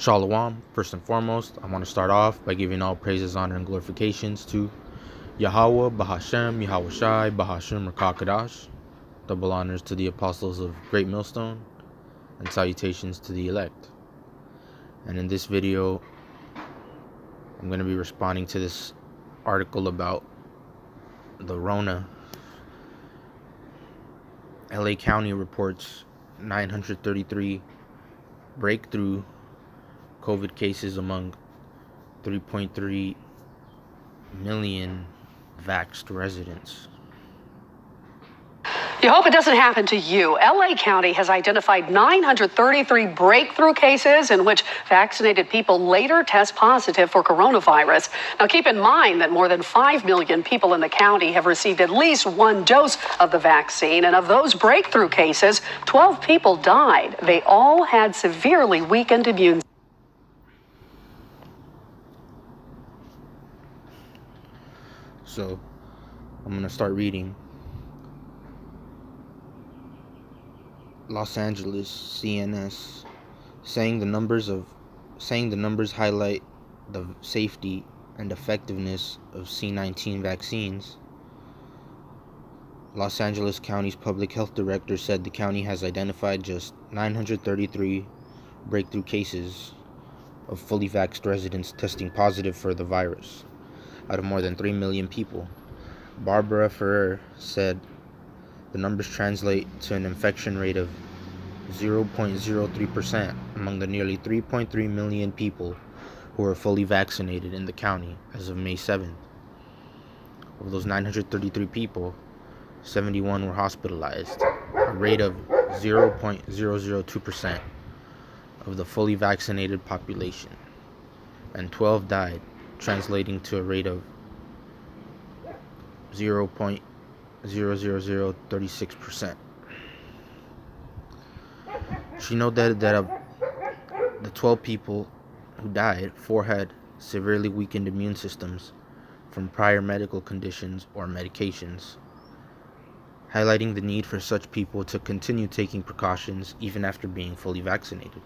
Shalom. First and foremost, I want to start off by giving all praises, honor, and glorifications to Yahweh, Bahashem, Yahweh Shai, Bahashem, Rakakadash. Double honors to the apostles of Great Millstone, and salutations to the elect. And in this video, I'm going to be responding to this article about the Rona. LA County reports 933 breakthrough COVID cases among 3.3 million vaxxed residents. You hope it doesn't happen to you. LA County has identified 933 breakthrough cases in which vaccinated people later test positive for coronavirus. Now, keep in mind that more than 5 million people in the county have received at least one dose of the vaccine. And of those breakthrough cases, 12 people died. They all had severely weakened immune. So, I'm going to start reading. Los Angeles CNS saying the numbers highlight the safety and effectiveness of C19 vaccines. Los Angeles County's public health director said the county has identified just 933 breakthrough cases of fully vaxxed residents testing positive for the virus out of more than 3 million people. Barbara Ferrer said the numbers translate to an infection rate of 0.03% among the nearly 3.3 million people who are fully vaccinated in the county as of May 7th. Of those 933 people, 71 were hospitalized, a rate of 0.002% of the fully vaccinated population, and 12 died, translating to a rate of 0.00036%. She noted that of the 12 people who died, 4 had severely weakened immune systems from prior medical conditions or medications, highlighting the need for such people to continue taking precautions even after being fully vaccinated.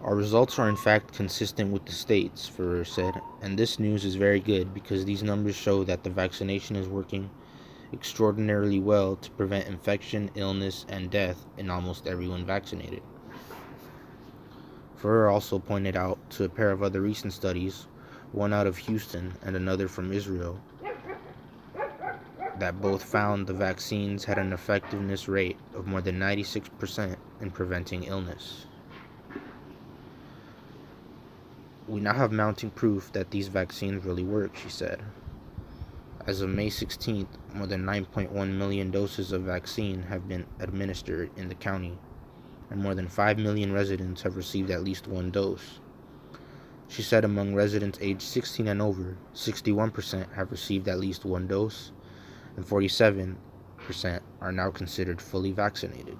Our results are in fact consistent with the states, Ferrer said, and this news is very good because these numbers show that the vaccination is working extraordinarily well to prevent infection, illness, and death in almost everyone vaccinated. Ferrer also pointed out to a pair of other recent studies, one out of Houston and another from Israel, that both found the vaccines had an effectiveness rate of more than 96% in preventing illness. We now have mounting proof that these vaccines really work, she said. As of May 16th, more than 9.1 million doses of vaccine have been administered in the county, and more than 5 million residents have received at least one dose. She said among residents aged 16 and over, 61% have received at least one dose, and 47% are now considered fully vaccinated.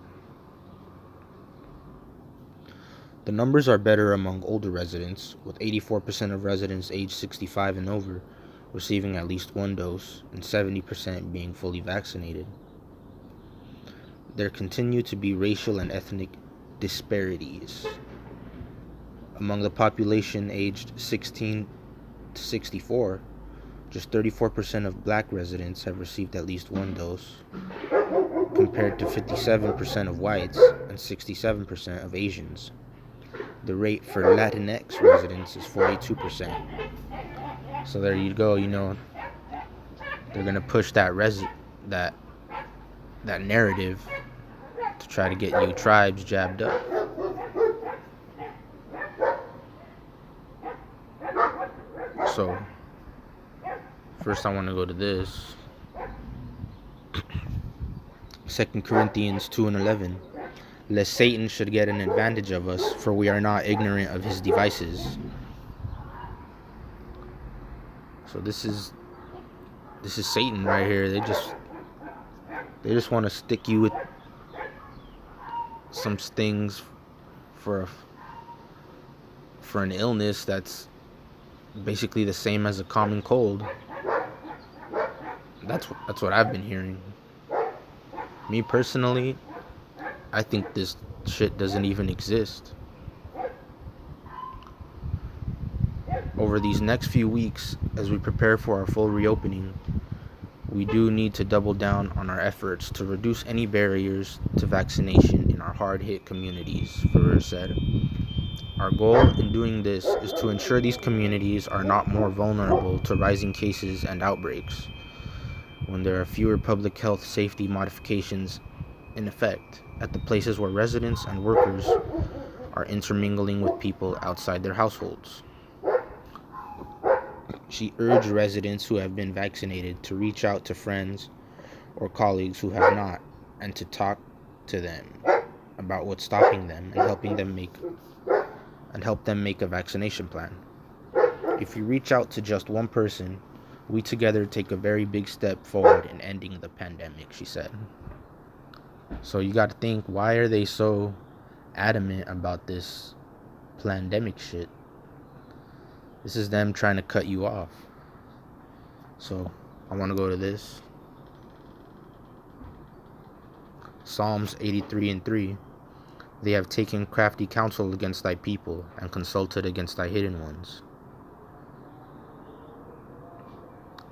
The numbers are better among older residents, with 84% of residents aged 65 and over receiving at least one dose and 70% being fully vaccinated. There continue to be racial and ethnic disparities. Among the population aged 16 to 64, just 34% of black residents have received at least one dose, compared to 57% of whites and 67% of Asians. The rate for Latinx residents is 42%. So there you go, they're gonna push that narrative to try to get you tribes jabbed up. So first I want to go to this. 2 Corinthians 2:11. Lest Satan should get an advantage of us, for we are not ignorant of his devices. So this is Satan right here. They just want to stick you with some things for an illness that's basically the same as a common cold. That's what I've been hearing. Me personally, I think this shit doesn't even exist. Over these next few weeks, as we prepare for our full reopening, we do need to double down on our efforts to reduce any barriers to vaccination in our hard-hit communities, Ferrer said. Our goal in doing this is to ensure these communities are not more vulnerable to rising cases and outbreaks when there are fewer public health safety modifications in effect at the places where residents and workers are intermingling with people outside their households. She urged residents who have been vaccinated to reach out to friends or colleagues who have not and to talk to them about what's stopping them and help them make a vaccination plan. If you reach out to just one person, we together take a very big step forward in ending the pandemic, she said. So you got to think, why are they so adamant about this pandemic shit? This is them trying to cut you off. So I want to go to this. Psalms 83:3. They have taken crafty counsel against thy people and consulted against thy hidden ones.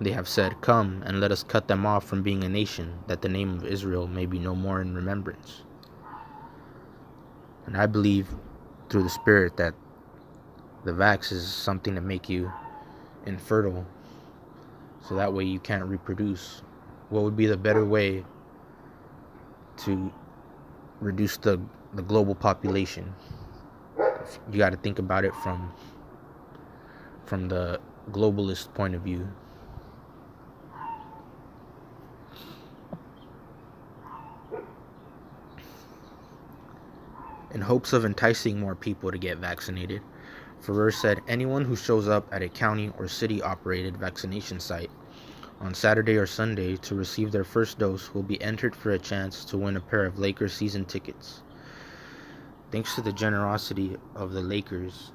They have said, come and let us cut them off from being a nation, that the name of Israel may be no more in remembrance. And I believe through the Spirit that the vax is something to make you infertile, so that way you can't reproduce. What would be the better way to reduce the global population? You got to think about it from the globalist point of view. In hopes of enticing more people to get vaccinated, Ferrer said anyone who shows up at a county or city-operated vaccination site on Saturday or Sunday to receive their first dose will be entered for a chance to win a pair of Lakers season tickets. Thanks to the generosity of the Lakers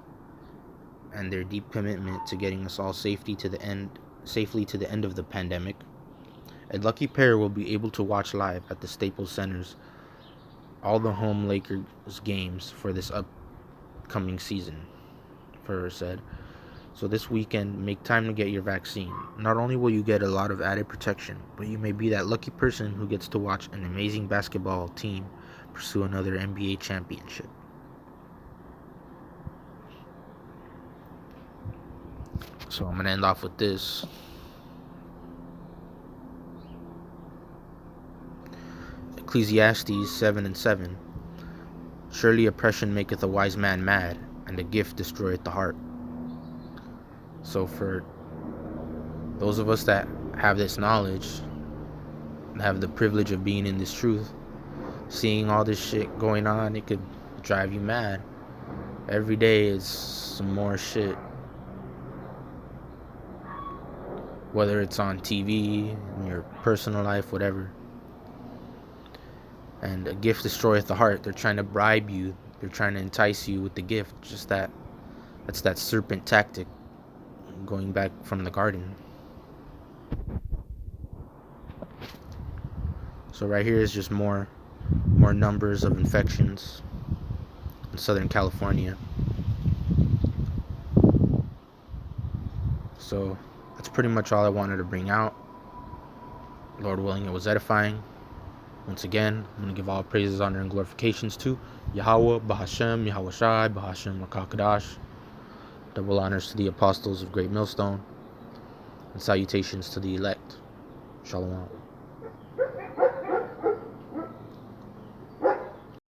and their deep commitment to getting us all safely to the end of the pandemic, a lucky pair will be able to watch live at the Staples Center's all the home Lakers games for this upcoming season, Ferrer said. So this weekend, make time to get your vaccine. Not only will you get a lot of added protection, but you may be that lucky person who gets to watch an amazing basketball team pursue another NBA championship. So I'm going to end off with this. Ecclesiastes 7:7. Surely oppression maketh a wise man mad, and a gift destroyeth the heart. So for those of us that have this knowledge, and have the privilege of being in this truth, seeing all this shit going on, it could drive you mad. Every day is some more shit. Whether it's on TV, in your personal life, whatever. And a gift destroyeth the heart. They're trying to bribe you. They're trying to entice you with the gift. That's that serpent tactic going back from the garden. So right here is just more numbers of infections in Southern California. So that's pretty much all I wanted to bring out. Lord willing, it was edifying. Once again, I'm going to give all praises, honor, and glorifications to Yahweh, Bahashem, Yahweh Shai, Bahashem, Rakakadash. Double honors to the apostles of Great Millstone, and salutations to the elect. Shalom.